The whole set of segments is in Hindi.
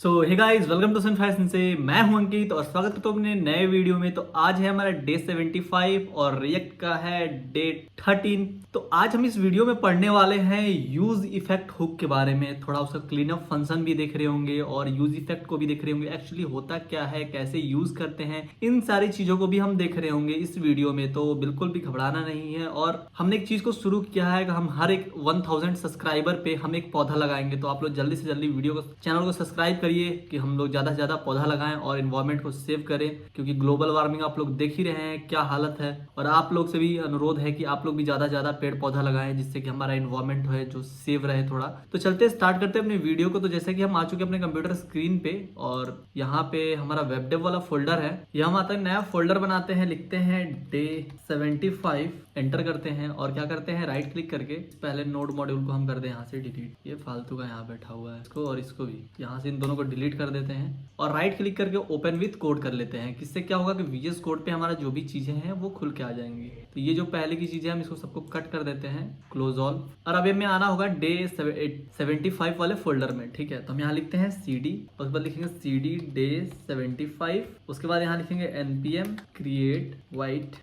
So hey guys, welcome to Sunfire से। मैं हूं अंकित और स्वागत करता हूं अपने नए वीडियो में। तो आज है हमारा डे 75 और रिएक्ट का है डे 13। तो आज हम इस वीडियो में पढ़ने वाले हैं यूज इफेक्ट हुक के बारे में। थोड़ा उसका क्लीन अप फंक्शन भी देख रहे होंगे और यूज इफेक्ट को भी देख रहे होंगे, एक्चुअली होता क्या है, कैसे यूज करते हैं, इन सारी चीजों को भी हम देख रहे होंगे इस वीडियो में। तो बिल्कुल भी घबराना नहीं है। और हमने एक चीज को शुरू किया है कि हम हर एक 1000 सब्सक्राइबर पे हम एक पौधा लगाएंगे। तो आप लोग जल्दी से जल्दी वीडियो को, चैनल को सब्सक्राइब करिए कि हम लोग ज्यादा से ज्यादा पौधा लगाएं और इन्वायरमेंट को सेव करें, क्योंकि ग्लोबल वार्मिंग आप लोग देख ही रहे हैं क्या हालत है। और आप लोग से भी अनुरोध है कि आप लोग भी ज्यादा से ज्यादा पेड़ पौधा लगाएं, जिससे कि हमारा इन्वायरमेंट है जो सेव रहे थोड़ा। तो चलते स्टार्ट करते हैं अपने वीडियो को। तो जैसे कि हम आ चुके हैं अपने कंप्यूटर स्क्रीन पे और यहाँ पे हमारा वेब डेव वाला फोल्डर है। यहाँ हम आते हैं, नया फोल्डर बनाते हैं, लिखते हैं डे 75, एंटर करते हैं और क्या करते हैं, राइट क्लिक करके पहले नोड मॉड्यूल को हम कर दें यहाँ से डिलीट। ये फालतू का यहाँ बैठा हुआ है, इसको और इसको भी यहाँ से इन दोनों को डिलीट कर देते हैं और राइट क्लिक करके ओपन विथ कोड कर लेते हैं। किससे क्या होगा कि VS कोड पे हमारा जो भी चीजें हैं वो खुल के आ जाएंगी। तो ये जो पहले की चीजें हम इसको सबको कट कर देते हैं, क्लोज ऑल। और अब हमें आना होगा डे 75 वाले फोल्डर में। ठीक है, तो हम यहाँ लिखते हैं CD, उसके बाद लिखेंगे CD डे 75। उसके बाद यहाँ लिखेंगे npm create white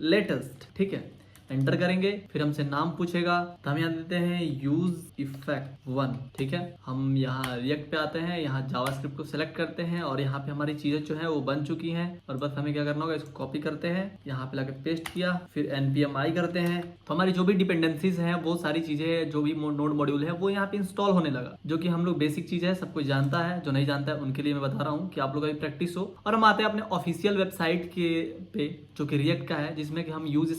@latest। ठीक है, एंटर करेंगे, फिर हमसे नाम पूछेगा तो हम यहाँ देते हैं यूज इफेक्ट 1। ठीक है, हम यहाँ रिएक्ट पे आते हैं, यहाँ जावास्क्रिप्ट को सिलेक्ट करते हैं और यहाँ पे हमारी चीजें जो है वो बन चुकी हैं। और बस हमें क्या करना होगा, इसको कॉपी करते हैं, यहाँ पे लाके पेस्ट किया, फिर npm i करते हैं। तो हमारी जो भी डिपेंडेंसीज हैं, वो सारी चीजें, जो भी नोड मॉड्यूल है वो यहाँ पे इंस्टॉल होने लगा, जो कि हम लोग बेसिक चीज है, सब कुछ जानता है। जो नहीं जानता है उनके लिए मैं बता रहा हूँ कि आप लोग का भी प्रैक्टिस हो। और हम आते हैं अपने ऑफिशियल वेबसाइट के पे, जो कि रिएक्ट का है, जिसमें कि हम यूज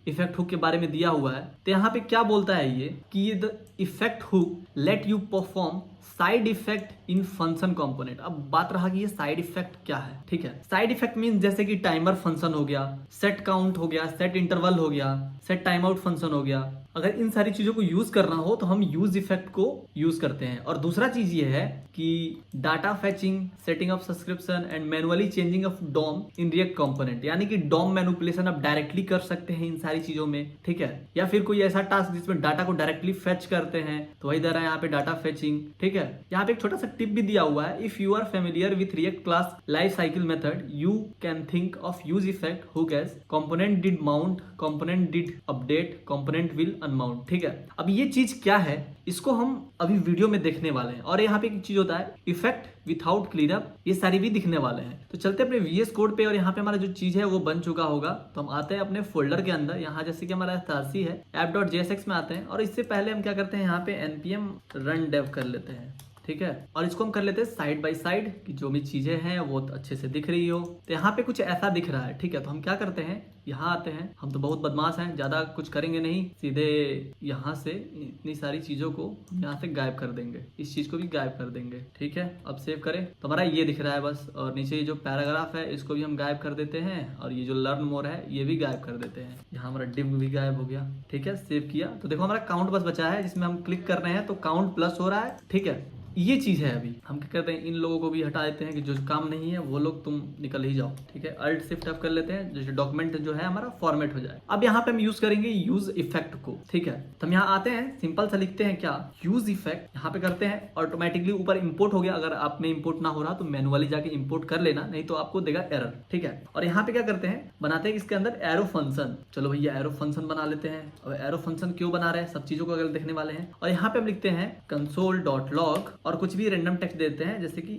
इफेक्ट हुक के बारे में दिया हुआ है। तो यहाँ पे क्या बोलता है ये कि the effect hook let you perform side effect in function component. अब बात रहा कि ये साइड इफेक्ट क्या है। ठीक है, साइड इफेक्ट मीन जैसे कि टाइमर फंक्शन हो गया, सेट काउंट हो गया, सेट इंटरवल हो गया, सेट टाइम आउट फंक्शन हो गया। अगर इन सारी चीजों को यूज करना हो तो हम यूज इफेक्ट को यूज करते हैं। और दूसरा चीज ये है कि data fetching, setting of subscription and manually changing of DOM in React component, यानी कि डॉम मैनिपुलेशन आप डायरेक्टली कर सकते हैं इन सारी चीजों में। ठीक है, या फिर कोई ऐसा टास्क जिसमें डाटा को डायरेक्टली फेच करते हैं, तो वही दे रहा है यहाँ पे डाटा फेचिंग। ठीक है, यहाँ पे एक छोटा सा टिप भी दिया हुआ है, if you are familiar with React class life cycle method you can think of use effect hook as component did mount, component did update, component will unmount. ठीक है, अब ये चीज क्या है, इसको हम अभी वीडियो में देखने वाले हैं। और यहाँ पे एक चीज होता है इफेक्ट विथआउट क्लीनअप, ये सारी भी दिखने वाले हैं। तो चलते अपने VS कोड पे और यहाँ पे हमारा जो चीज है वो बन चुका होगा। तो हम आते हैं अपने फोल्डर के अंदर, यहाँ जैसे कि हमारा SRC है, app.jsx में आते हैं और इससे पहले हम क्या करते हैं, यहाँ पे npm run dev कर लेते हैं। ठीक है, और इसको हम कर लेते हैं साइड बाय साइड कि जो भी चीजें हैं वो अच्छे से दिख रही हो। तो यहाँ पे कुछ ऐसा दिख रहा है। ठीक है, तो हम क्या करते हैं, यहाँ आते हैं, हम तो बहुत बदमाश हैं, ज्यादा कुछ करेंगे नहीं, सीधे यहाँ से इतनी सारी चीजों को यहाँ से गायब कर देंगे, इस चीज को भी गायब कर देंगे। ठीक है, अब सेव करें तो हमारा ये दिख रहा है बस। और नीचे ये जो पैराग्राफ है इसको भी हम गायब कर देते हैं और ये जो लर्न मोर है ये भी गायब कर देते हैं। यहाँ हमारा डिव भी गायब हो गया। ठीक है, सेव किया तो देखो हमारा काउंट बस बचा है, जिसमें हम क्लिक कर रहे हैं तो काउंट प्लस हो रहा है। ठीक है, ये चीज है। अभी हम क्या करते हैं, इन लोगों को भी हटा देते हैं कि जो काम नहीं है वो लोग तुम निकल ही जाओ। ठीक है, अल्ट शिफ्ट F कर लेते हैं, जैसे डॉक्यूमेंट जो है हमारा फॉर्मेट हो जाए। अब यहाँ पे हम यूज करेंगे यूज इफेक्ट को। ठीक है, तो हम यहाँ आते हैं, सिंपल सा लिखते हैं क्या, यूज इफेक्ट, यहाँ पे करते हैं, ऑटोमेटिकली ऊपर इंपोर्ट हो गया। अगर आप में इंपोर्ट ना हो रहा तो मैनुअली जाके इंपोर्ट कर लेना, नहीं तो आपको देगा एरर। ठीक है, और यहाँ पे क्या करते हैं, बनाते हैं इसके अंदर एरो फंक्शन। चलो भैया एरो फंक्शन बना लेते हैं। अब एरो फंक्शन क्यों बना रहे हैं, सब चीजों को अगर देखने वाले हैं। और यहाँ पे हम लिखते हैं console.log और कुछ भी रैंडम टेक्स्ट देते हैं, जैसे कि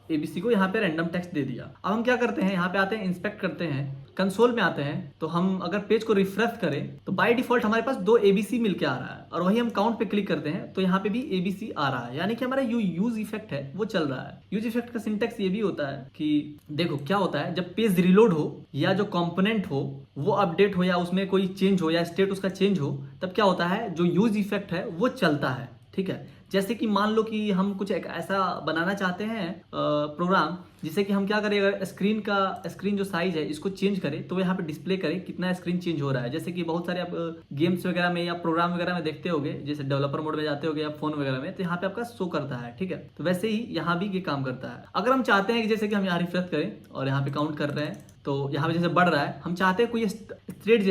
ABC को यहाँ पे रैंडम टेक्स्ट दे दिया। अब हम क्या करते हैं, यहाँ पे आते हैं, इंस्पेक्ट करते हैं, कंसोल में आते हैं, तो हम अगर पेज को रिफ्रेश करें तो बाय डिफॉल्ट हमारे पास 2 ABC मिलके आ रहा है। और वही हम काउंट पे क्लिक करते हैं तो यहाँ पे भी ABC आ रहा है, यानी कि हमारा यूज इफेक्ट है वो चल रहा है। यूज इफेक्ट का सिंटेक्स ये भी होता है कि देखो क्या होता है, जब पेज रिलोड हो या जो कंपोनेंट हो वो अपडेट हो या उसमें कोई चेंज हो या स्टेट उसका चेंज हो, तब क्या होता है, जो यूज इफेक्ट है वो चलता है। ठीक है, जैसे कि मान लो कि हम कुछ एक ऐसा बनाना चाहते हैं प्रोग्राम, जिससे कि हम क्या करें, अगर स्क्रीन जो साइज है इसको चेंज करें तो यहाँ पे डिस्प्ले करें कितना स्क्रीन चेंज हो रहा है। जैसे कि बहुत सारे आप गेम्स वगैरह में या प्रोग्राम वगैरह में देखते होगे, जैसे डेवलपर मोड में जाते होगे या फोन वगैरह में, तो यहाँ पे आपका शो करता है। ठीक है, तो वैसे ही यहाँ भी ये काम करता है। अगर हम चाहते हैं कि जैसे कि हम यहाँ रिफ्रेश करें और यहाँ पे काउंट कर रहे हैं तो यहाँ पे जैसे बढ़ रहा है, हम चाहते हैं कोई स्टेट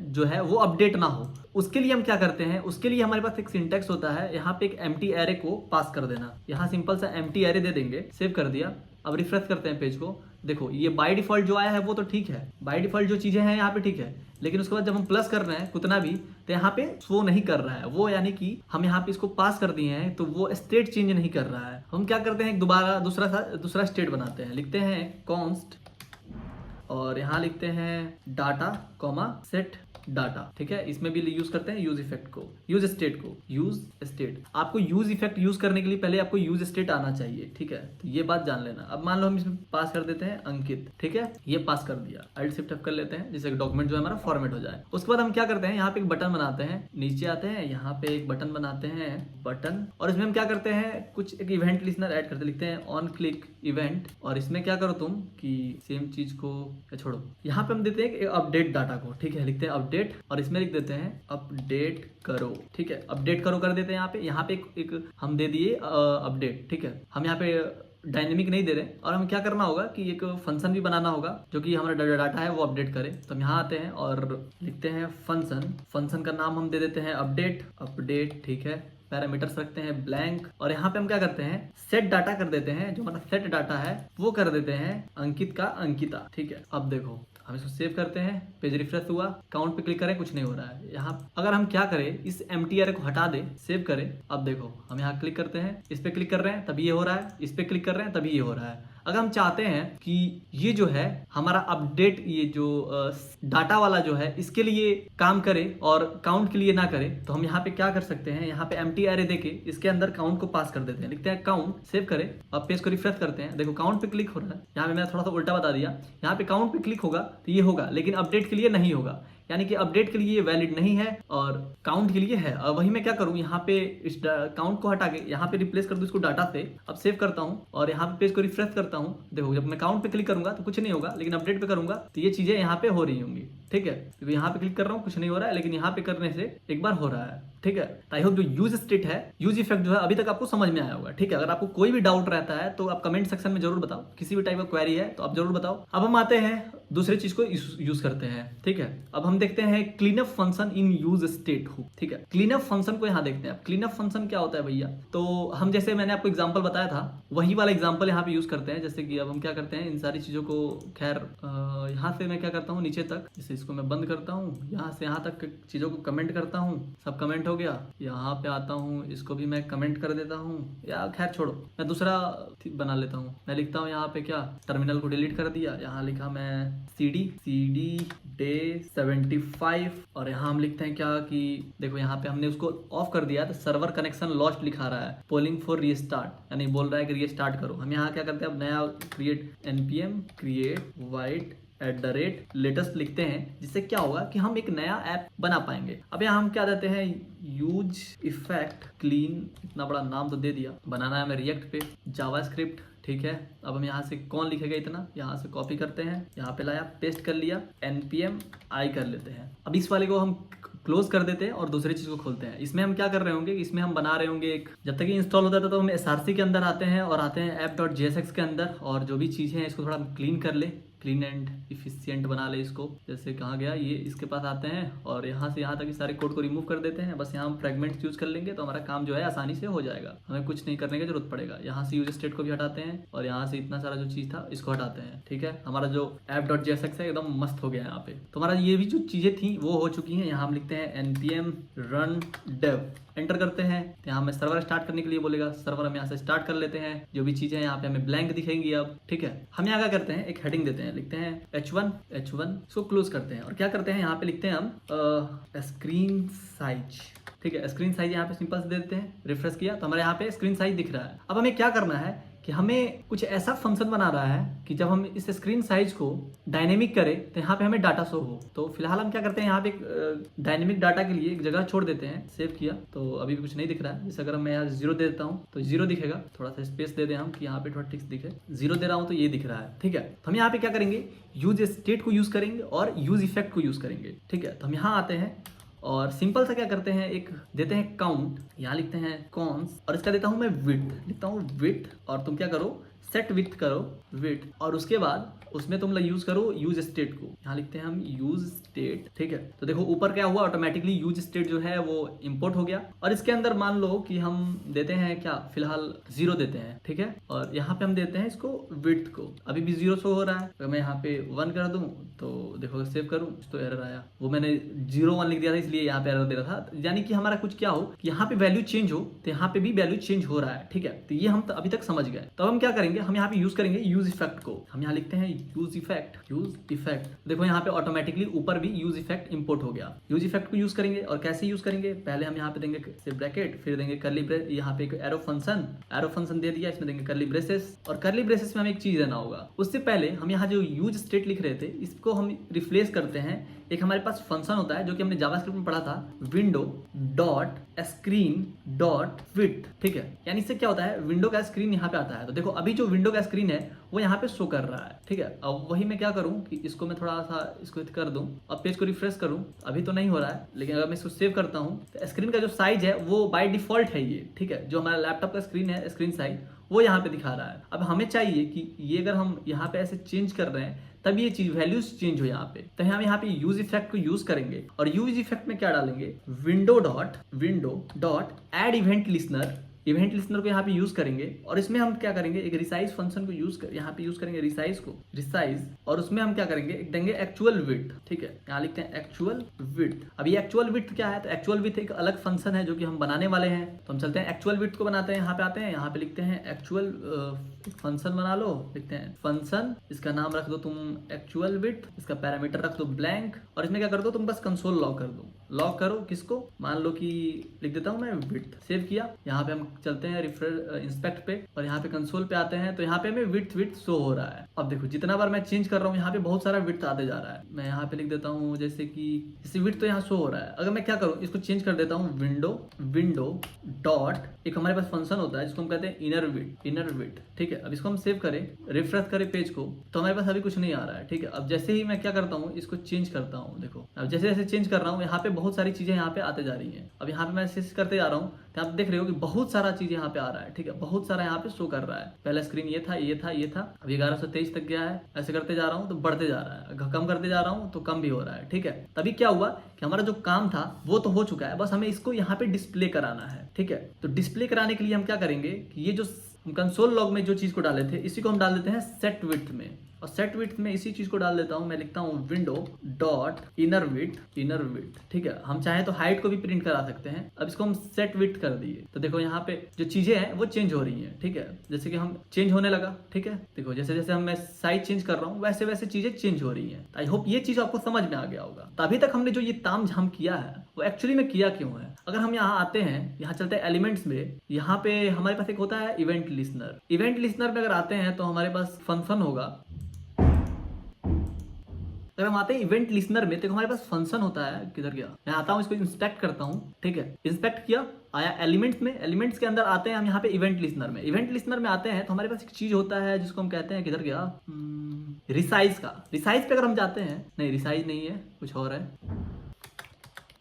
जो है वो अपडेट ना हो। उसके लिए हम क्या करते हैं, उसके लिए हमारे पास एक सिंटेक्स होता है, यहाँ पे एक एम्प्टी एरे को पास कर देना। यहाँ सिंपल सा एम्प्टी एरे दे देंगे, सेव कर दिया। अब रिफ्रेश करते हैं पेज को, देखो ये बाय डिफॉल्ट जो आया है वो तो ठीक है, बाय डिफॉल्ट जो चीजें हैं यहाँ पे ठीक है, लेकिन उसके बाद जब हम प्लस कर रहे हैं कितना भी, तो यहाँ पे शो नहीं कर रहा है वो, यानी कि हम यहाँ पे इसको पास कर दिए हैं तो वो स्टेट चेंज नहीं कर रहा है। हम क्या करते हैं, दोबारा दूसरा स्टेट बनाते हैं, लिखते हैं कॉन्स्ट और यहाँ लिखते हैं डाटा कॉमा सेट डाटा, ठीक है। इसमें भी यूज करते हैं यूज इफेक्ट को, यूज स्टेट को, यूज स्टेट। आपको यूज इफेक्ट यूज करने के लिए पहले आपको यूज स्टेट आना चाहिए, ठीक है, तो ये बात जान लेना। अब मान लो हम इसमें पास कर देते हैं अंकित, ठीक है, ये पास कर दिया, अल्ट शिफ्ट F कर लेते हैं जिससे डॉक्यूमेंट जो है हमारा फॉर्मेट हो जाए। उसके बाद हम क्या करते हैं, यहाँ पे एक बटन बनाते हैं, नीचे आते हैं, यहाँ पे एक बटन बनाते हैं बटन, और इसमें हम क्या करते हैं, कुछ एक इवेंट लिस्नर ऐड करते, लिखते हैं ऑन क्लिक इवेंट, और इसमें क्या करो तुम कि सेम चीज को छोड़ो, यहाँ पे हम देते हैं अपडेट डाटा को, ठीक है, लिखते हैं अपडेट और इसमें लिख देते हैं अपडेट करो, ठीक है, अपडेट करो कर देते हैं। यहाँ पे एक हम दे दिए अपडेट, ठीक है, हम यहाँ पे डायनेमिक नहीं दे रहे, और हम क्या करना होगा कि एक फंक्शन भी बनाना होगा जो कि हमारा डाटा है वो अपडेट करे। तो हम यहाँ आते हैं और लिखते हैं फंक्शन का नाम हम दे देते हैं अपडेट, ठीक है, पैरामीटर्स रखते हैं ब्लैंक, और यहाँ पे हम क्या करते हैं, सेट डाटा कर देते हैं, जो हमारा सेट डाटा है वो कर देते हैं अंकित का अंकिता, ठीक है। अब देखो हम इसको सेव करते हैं, पेज रिफ्रेश हुआ, काउंट पे क्लिक करें, कुछ नहीं हो रहा है। यहाँ अगर हम क्या करें, इस एम्प्टी एरे को हटा दे, सेव करें, अब देखो हम यहाँ क्लिक करते हैं, इस पे क्लिक कर रहे हैं तभी ये हो रहा है, इस पे क्लिक कर रहे हैं तभी ये हो रहा है। अगर हम चाहते हैं कि ये जो है हमारा अपडेट, ये जो डाटा वाला जो है इसके लिए काम करे और काउंट के लिए ना करे, तो हम यहाँ पे क्या कर सकते हैं, यहाँ पे एम्प्टी एरे देके इसके अंदर काउंट को पास कर देते हैं, लिखते हैं काउंट, सेव करें, अब पेज को रिफ्रेश करते हैं, देखो काउंट पे क्लिक हो रहा है। यहाँ पे मैंने थोड़ा सा उल्टा बता दिया, यहाँ पे काउंट पे क्लिक होगा तो ये होगा, लेकिन अपडेट के लिए नहीं होगा, यानी कि अपडेट के लिए वैलिड नहीं है और काउंट के लिए है। अब वही मैं क्या करूं, यहाँ पे इस काउंट को हटा के यहाँ पे रिप्लेस कर दूं इसको डाटा से। अब सेव करता हूं और यहाँ पे पेज को रिफ्रेश करता हूं, देखो जब मैं काउंट पे क्लिक करूंगा तो कुछ नहीं होगा, लेकिन अपडेट पे करूंगा तो ये चीजें यहाँ पे हो रही होंगी, ठीक है, क्योंकि यहाँ पे क्लिक कर रहा हूँ कुछ नहीं हो रहा है, लेकिन यहाँ पे करने से एक बार हो रहा है, ठीक है। आई होप जो यूज स्टेट है, यूज इफेक्ट जो है अभी तक आपको समझ में आया होगा, ठीक है। अगर आपको कोई भी डाउट रहता है तो आप कमेंट सेक्शन में जरूर बताओ, किसी भी टाइप का क्वेरी है तो आप जरूर बताओ। अब हम आते हैं दूसरी चीज को यूज करते हैं, ठीक है। अब हम देखते हैं cleanup function in use state hook, ठीक है। क्लीनअप फंक्शन को यहाँ देखते हैं। क्लीनअप फंक्शन क्या होता है भैया, तो हम जैसे मैंने आपको एग्जांपल बताया था वही वाला एग्जांपल यहाँ पे यूज करते हैं। जैसे कि अब हम क्या करते हैं, इन सारी चीजों को, खैर यहाँ से मैं क्या करता हूँ नीचे तक, जैसे इसको मैं बंद करता हूँ, यहाँ से यहाँ तक चीजों को कमेंट करता हूँ, सब कमेंट हो गया। यहाँ पे आता हूँ, इसको भी मैं कमेंट कर देता हूँ, या खैर छोड़ो, मैं दूसरा बना लेता हूँ। मैं लिखता हूँ यहाँ पे क्या, टर्मिनल को डिलीट कर दिया, यहाँ लिखा मैं cd day 75, और यहाँ हम लिखते हैं क्या कि देखो यहाँ पे हमने उसको ऑफ कर दिया तो सर्वर कनेक्शन लॉस्ट लिखा रहा है, पोलिंग फॉर रीस्टार्ट, यानी बोल रहा है कि रीस्टार्ट करो। हम यहाँ क्या करते हैं, अब नया create npm create void @latest लिखते हैं, जिससे क्या होगा कि हम एक नया ऐप बना पाएंगे। अब यहाँ हम क्या देते हैं, यूज इफेक्ट क्लीन, इतना बड़ा नाम तो दे दिया, बनाना है हमें रिएक्ट पे, जावास्क्रिप्ट, ठीक है। अब हम यहाँ से कौन लिखेगा इतना, यहाँ से कॉपी करते हैं, यहाँ पे लाया, पेस्ट कर लिया, npm i कर लेते हैं। अब इस वाले को हम क्लोज कर देते हैं और दूसरी चीज को खोलते हैं। इसमें हम क्या कर रहे होंगे, इसमें हम बना रहे होंगे एक, जब तक ये इंस्टॉल होता था तो हम src के अंदर आते हैं और आते हैं app.jsx के अंदर, और जो भी चीजें हैं इसको थोड़ा क्लीन कर ले, क्लीन एंड इफिशियंट बना ले इसको। जैसे कहाँ गया ये, इसके पास आते हैं और यहाँ से यहाँ तक सारे कोड को रिमूव कर देते हैं। बस यहाँ हम फ्रेगमेंट्स यूज कर लेंगे तो हमारा काम जो है आसानी से हो जाएगा, हमें कुछ नहीं करने की जरूरत पड़ेगा। यहाँ से यूज स्टेट को भी हटाते हैं और यहाँ से इतना सारा जो चीज था इसको हटाते हैं, ठीक है। हमारा जो app.jsx है एकदम मस्त हो गया है यहाँ पे। तो हमारा ये भी जो चीजें थी वो हो चुकी हैं। यहाँ हम लिखते हैं npm run dev, एंटर करते हैं तो यहाँ हमें सर्वर स्टार्ट करने के लिए बोलेगा, सर्वर हम यहाँ से स्टार्ट कर लेते हैं। जो भी चीजें यहाँ पे हमें ब्लैंक दिखेंगी अब, ठीक है। हम यहाँ क्या करते हैं, एक हेडिंग देते हैं, लिखते हैं h1 इसको क्लोज करते हैं और क्या करते हैं, यहाँ पे लिखते हैं हम स्क्रीन साइज, ठीक है। स्क्रीन साइज यहाँ पे सिंपल से दे देते हैं, रिफ्रेश किया तो हमारे यहाँ पे स्क्रीन साइज दिख रहा है। अब हमें क्या करना है कि हमें कुछ ऐसा फंक्शन बना रहा है कि जब हम इस स्क्रीन साइज को डायनेमिक करें तो यहाँ पे हमें डाटा शो हो। तो फिलहाल हम क्या करते हैं, यहाँ पे एक डायनेमिक डाटा के लिए एक जगह छोड़ देते हैं। सेव किया तो अभी भी कुछ नहीं दिख रहा है। जैसे अगर मैं यहाँ 0 दे देता हूँ तो 0 दिखेगा, थोड़ा सा स्पेस दे दें हम कि यहाँ पे थोड़ा ठीक दिखे। 0 दे रहा हूँ तो ये दिख रहा है, ठीक है। तो हम यहाँ पे क्या करेंगे, यूज स्टेट को यूज करेंगे और यूज इफेक्ट को यूज करेंगे, ठीक है। तो हम यहाँ आते हैं और सिंपल सा क्या करते हैं, एक देते हैं काउंट, यहाँ लिखते हैं कॉन्स और इसका देता हूं मैं विड्थ, लिखता हूं विड्थ, और तुम क्या करो सेट विथ करो विथ, और उसके बाद उसमें तुम यूज करो यूज स्टेट को। यहाँ लिखते हैं हम यूज स्टेट, ठीक है। तो देखो ऊपर क्या हुआ, ऑटोमेटिकली यूज स्टेट जो है वो इंपोर्ट हो गया, और इसके अंदर मान लो कि हम देते हैं क्या, फिलहाल 0 देते हैं, ठीक है। और यहाँ पे हम देते हैं इसको विड्थ को, अभी भी 0 शो हो रहा है। अगर मैं यहाँ पे 1 कर दूं तो देखो सेव करूं तो एरर आया, वो मैंने 0 1 लिख दिया था इसलिए यहाँ पे एरर दे रहा था। यानी कि हमारा कुछ क्या हो कि यहाँ पे वैल्यू चेंज हो तो यहाँ पे भी वैल्यू चेंज हो रहा है, ठीक है। तो ये हम अभी तक समझ गए। तो हम क्या करेंगे, हम यहाँ पे यूज करेंगे यूज इफेक्ट को। हम यहाँ लिखते हैं यूज इफेक्ट, यूज इफेक्ट। देखो यहाँ पे ऑटोमेटिकली ऊपर भी यूज इफेक्ट इंपोर्ट हो गया। यूज इफेक्ट को यूज करेंगे, और कैसे यूज करेंगे, पहले हम यहाँ पे देंगे ब्रैकेट, फिर देंगे कर्ली ब्रेस, यहाँ पे एक एरो फंक्शन दे दिया, इसमें देंगे कर्ली ब्रेसेस, और कर्ली ब्रेसेस में हमें एक चीज देना होगा। उससे पहले हम यहाँ जो यूज स्टेट लिख रहे थे इसको हम रिप्लेस करते हैं। एक हमारे पास फंक्शन होता है जो कि हमने जावास्क्रिप्ट में पढ़ा था, window dot screen dot width, ठीक है। यानी इससे क्या होता है, विंडो का स्क्रीन यहाँ पे आता है। तो देखो अभी जो विंडो का स्क्रीन है वो यहाँ पे शो कर रहा है, ठीक है। अब वही मैं क्या करूँ कि इसको मैं थोड़ा सा इसको कर दूं, अब पेज को रिफ्रेश करूं, अभी तो नहीं हो रहा है, लेकिन अगर मैं इसको सेव करता हूं तो स्क्रीन का जो साइज है वो बाय डिफॉल्ट है ये, ठीक है। जो हमारा लैपटॉप का स्क्रीन है, स्क्रीन साइज वो यहाँ पे दिखा रहा है। अब हमें चाहिए कि ये अगर हम यहाँ पे ऐसे चेंज कर रहे हैं तब ये चीज वैल्यूज चेंज हो यहाँ पे। तो हम यहाँ पे यूज इफेक्ट को यूज करेंगे, और यूज इफेक्ट में क्या डालेंगे, window dot add event listener को यहाँ पे यूज करेंगे, और इसमें हम क्या करेंगे, एक रिसाइज फंक्शन को यहाँ पे यूज करेंगे, रिसाइज, और उसमें हम क्या करेंगे, एक देंगे एक्चुअल विड्थ, ठीक है। यहाँ लिखते हैं एक्चुअल विड्थ। अब ये एक्चुअल विड्थ क्या है, तो एक्चुअल विड्थ एक अलग फंक्शन है जो कि हम बनाने वाले हैं। तो हम चलते हैं एक्चुअल विड्थ को बनाते हैं। यहाँ पे आते हैं, यहाँ पे लिखते हैं एक्चुअल फंक्शन बना लो, लिखते हैं फंक्शन, इसका नाम रख दो तुम एक्चुअल विड्थ, इसका पैरामीटर रख दो ब्लैंक, और इसमें क्या कर दो तुम, बस कंसोल लॉक कर दो। लॉक करो किसको, मान लो कि लिख देता हूं मैं विड्थ, सेव किया। यहाँ पे हम चलते हैं इंस्पेक्ट पे, और यहाँ पे कंसोल पे आते हैं, तो यहाँ पे हमें विड्थ शो हो रहा है। अब देखो जितना बार मैं चेंज कर रहा हूँ यहाँ पे बहुत सारा विड्थ आते जा रहा है। मैं यहाँ पे लिख देता हूँ जैसे कि इसी विड्थ तो यहाँ शो हो रहा है। अगर मैं क्या करूँ, इसको चेंज कर देता हूँ, विंडो डॉट, एक हमारे पास फंक्शन होता है जिसको हम कहते हैं इनर विड्थ, ठीक है। अब इसको हम सेव करें, रिफ्रेश करें पेज को, तो हमारे पास अभी कुछ नहीं आ रहा है, ठीक है। अब जैसे ही मैं क्या करता हूँ, इसको चेंज करता हूँ, देखो अब जैसे जैसे चेंज कर रहा हूँ यहाँ पे बहुत सारी चीजें यहाँ पे आते जा रही हैं। अब यहाँ पे मैं करते जा रहा हूँ तो आप देख रहे हो कि बहुत सारा चीज यहाँ पे आ रहा है, ठीक है। बहुत सारा यहाँ पे शो कर रहा है। पहला स्क्रीन ये था, अब 1123 तक गया है। ऐसे करते जा रहा हूँ तो बढ़ते जा रहा है, कम करते जा रहा हूँ तो कम भी हो रहा है, ठीक है। तभी क्या हुआ कि हमारा जो काम था वो तो हो चुका है, बस हमें इसको यहाँ पे डिस्प्ले कराना है, ठीक है। तो डिस्प्ले कराने के लिए हम क्या करेंगे कि ये जो कंसोल लॉग में जो चीज को डाले थे इसी को हम डाल देते हैं सेट विड्थ में, और सेट विड्थ में इसी चीज को डाल देता हूं। मैं लिखता हूं विंडो डॉट इनर विड्थ, ठीक है। हम चाहे तो हाइट को भी प्रिंट करा सकते हैं। अब इसको हम सेट विड्थ कर दिए, तो देखो यहाँ पे जो चीजें हैं वो चेंज हो रही हैं, ठीक है। जैसे कि हम चेंज होने लगा, ठीक है। देखो जैसे जैसे हम मैं साइज चेंज कर रहा हूँ वैसे वैसे चीजें चेंज हो रही हैं। आई होप ये चीज आपको समझ में आ गया होगा। तो अभी तक हमने जो ये ताम झाम किया है वो एक्चुअली में किया क्यों है। अगर हम यहाँ आते हैं, यहाँ चलते हैं एलिमेंट्स में, यहाँ पे हमारे पास एक होता है इवेंट लिस्नर में अगर आते हैं तो हमारे पास फंक्शन होगा। अगर हम आते हैं इवेंट लिस्नर में तो हमारे पास फंक्शन होता है, किधर गया, मैं आता हूँ इसको इंस्पेक्ट करता हूँ, ठीक है। इंस्पेक्ट किया, आया एलिमेंट्स में, एलिमेंट्स के अंदर आते हैं हम यहाँ पे इवेंट लिस्नर में आते हैं तो हमारे पास एक चीज होता है जिसको हम कहते हैं, किधर गया, रिसाइज पे अगर हम जाते हैं, नहीं रिसाइज नहीं है, कुछ और है।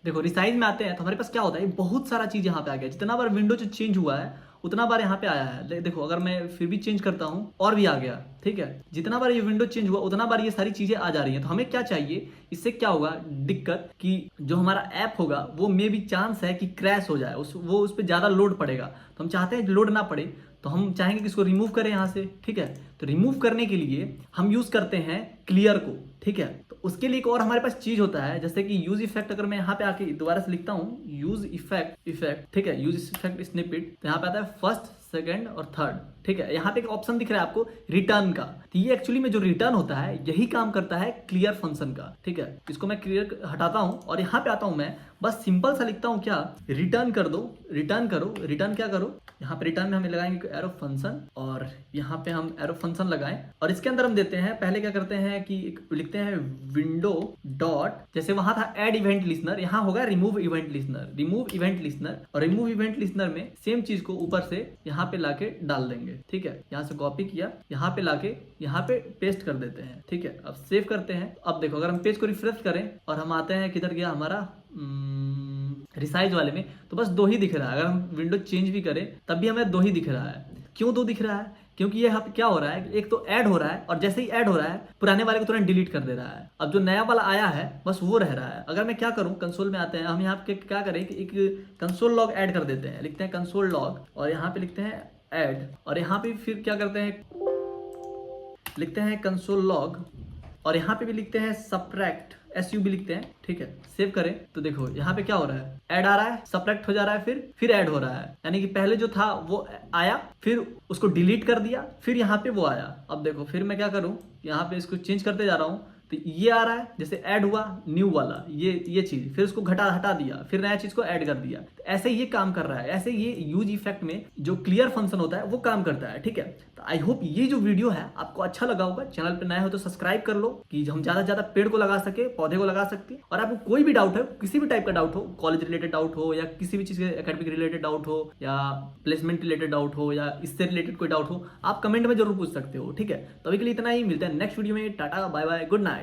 देखो रिसाइज में आते हैं तो हमारे पास क्या होता है, बहुत सारा चीज यहाँ पे आ गया। जितना बार विंडो जो चेंज हुआ है उतना बार यहाँ पे आया है। देखो अगर मैं फिर भी चेंज करता हूँ और भी आ गया, ठीक है। जितना बार ये विंडो चेंज हुआ उतना बार ये सारी चीजें आ जा रही हैं। तो हमें क्या चाहिए, इससे क्या होगा दिक्कत कि जो हमारा ऐप होगा वो में भी चांस है कि क्रैश हो जाए, वो उस पर ज्यादा लोड पड़ेगा। तो हम चाहते हैं लोड ना पड़े, तो हम चाहेंगे कि इसको रिमूव करें यहाँ से, ठीक है। तो रिमूव करने के लिए हम यूज करते हैं क्लियर को, ठीक है। तो उसके लिए एक और हमारे पास चीज होता है, जैसे कि यूज इफेक्ट। अगर मैं यहाँ पे आके दोबारा से लिखता हूँ यूज इफेक्ट, ठीक है, यूज इफेक्ट स्निपेट, तो यहाँ पे आता है फर्स्ट, सेकंड और थर्ड, ठीक है। यहाँ पे एक ऑप्शन दिख रहा है आपको रिटर्न का, तो ये एक्चुअली में जो रिटर्न होता है यही काम करता है क्लियर फंक्शन का, ठीक है। इसको मैं क्लियर हटाता हूँ और यहाँ पे आता हूँ मैं, बस सिंपल सा लिखता हूँ क्या, रिटर्न कर दो, रिटर्न करो। रिटर्न क्या करो, यहाँ पे रिटर्न में हमें लगाएंगे एरो फंक्शन, और यहाँ पे हम एरो फंक्शन लगाएं, और इसके अंदर हम देते हैं, पहले क्या करते हैं कि लिखते हैं विंडो डॉट, जैसे वहां था ऐड इवेंट लिस्नर, यहाँ होगा रिमूव इवेंट लिस्नर, और रिमूव इवेंट लिस्नर में सेम चीज को ऊपर से यहाँ पे लाके डाल देंगे, ठीक है। यहाँ से कॉपी किया, यहाँ पे लाके यहाँ पे पेस्ट कर देते हैं, ठीक है। अब सेव करते हैं। अब देखो अगर हम पेज को रिफ्रेश करें और हम आते हैं, किधर गया हमारा रिसाइज वाले में, तो बस 2 ही दिख रहा है। अगर हम विंडो चेंज भी करें तब भी हमें 2 ही दिख रहा है। क्यों 2 दिख रहा है, क्योंकि ये यहाँ पे क्या हो रहा है, एक तो ऐड हो रहा है और जैसे ही ऐड हो रहा है पुराने वाले को तुरंत डिलीट कर दे रहा है। अब जो नया वाला आया है बस वो रह रहा है। अगर मैं क्या करूँ, कंसोल में आते हैं हम, यहाँ पे क्या करें कि एक कंसोल लॉग ऐड कर देते हैं, लिखते हैं कंसोल लॉग और यहाँ पे लिखते हैं ऐड और यहाँ पे फिर क्या करते हैं, लिखते हैं कंसोल लॉग और यहाँ पे भी लिखते हैं सब्ट्रैक्ट, SU भी लिखते हैं। ठीक है, सेव करें तो देखो यहाँ पे क्या हो रहा है, ऐड आ रहा है, सब्ट्रैक्ट हो जा रहा है, फिर ऐड हो रहा है। यानी कि पहले जो था वो आया, फिर उसको डिलीट कर दिया, फिर यहाँ पे वो आया। अब देखो फिर मैं क्या करूँ, यहाँ पे इसको चेंज करते जा रहा हूँ तो ये आ रहा है, जैसे ऐड हुआ न्यू वाला ये चीज, फिर उसको हटा दिया, फिर नया चीज को ऐड कर दिया। तो ऐसे ये काम कर रहा है, ऐसे ये यूज इफेक्ट में जो क्लियर फंक्शन होता है वो काम करता है। ठीक है, तो आई होप ये जो वीडियो है आपको अच्छा लगा होगा। चैनल पे नए हो तो सब्सक्राइब कर लो कि हम ज्यादा से ज्यादा पेड़ को लगा सके, पौधे को लगा सकते। और आपको कोई भी डाउट है, किसी भी टाइप का डाउट हो, कॉलेज रिलेटेड डाउट हो या किसी भी चीज के एकेडमिक रिलेटेड डाउट हो या प्लेसमेंट रिलेटेड डाउट हो या इससे रिलेटेड कोई डाउट हो, आप कमेंट में जरूर पूछ सकते हो। ठीक है, तो अभी के लिए इतना ही, मिलते हैं नेक्स्ट वीडियो में। Tata bye bye, good night.